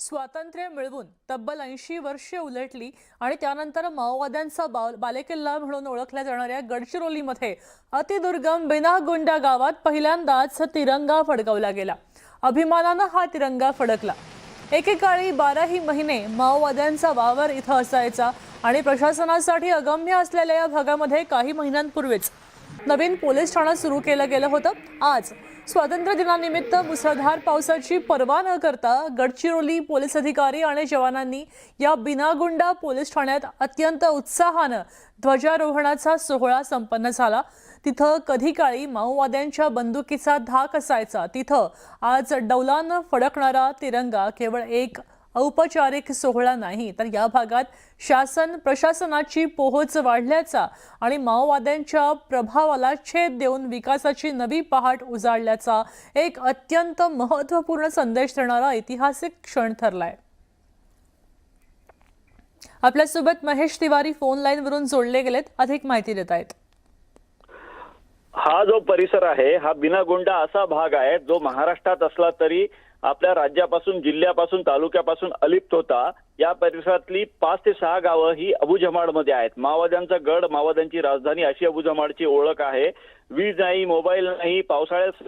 स्वातंत्र्य मिळवून तब्बल 80 वर्षे उलटली आणि त्यानंतर माओवाद्यांचा बालेकिल्ला म्हणून ओळखल्या जाणाऱ्या गडचिरोलीमध्ये अतिदुर्गम बिनागुंडा गावात पहिल्यांदाच तिरंगा फडकवला गेला। अभिमानाने हा तिरंगा फडकला। एकेकाळी 12ही महिने माओवाद्यांचा वावर इथं असायचा आणि प्रशासनासाठी अगम्य असलेल्या या भागामध्ये काही महिन्यांपूर्वीच नवीन पोलीस ठाणं सुरू केलं गेलं होतं। आज स्वातंत्र्य दिनानिमित्त मुसळधार पावसाची पर्वा न करता गडचिरोली पोलीस अधिकारी आणि जवानांनी या बिनागुंडा पोलीस ठाण्यात अत्यंत उत्साहाने ध्वजारोहणाचा सोहळा संपन्न झाला। तिथं कधी काळी माओवाद्यांच्या बंदुकीचा धाक असायचा, तिथं आज डौलानं फडकणारा तिरंगा केवळ एक औपचारिक सोहळा नाही, तर या भागात शासन प्रशासनाची पोहोच वाढल्याचा आणि माओवाद्यांच्या प्रभावाला छेद देऊन विकासाची नवी पहाट उजाडल्याचा एक अत्यंत महत्त्वपूर्ण संदेश देणारा ऐतिहासिक क्षण ठरलाय। आपल्यासोबत महेश तिवारी फोन लाईन वरून जोडले गेलेत, अधिक माहिती देत आहेत। हा जो परिसर आहे हा बिनागुंडा असा भाग आहे जो महाराष्ट्रात असला तरी आपल्या राज्यापासून जिल्ह्यापासून तालुक्यापासून अलिप्त होता। या परिसरातली 5 ते 6 गावं ही अबुजमाड मध्ये आहेत। माओवाद्यांचा गड, माओवाद्यांची राजधानी अशी अबुजमाडची ओळख आहे। वीज नाही, मोबाईल नाही, पावसाळ्यात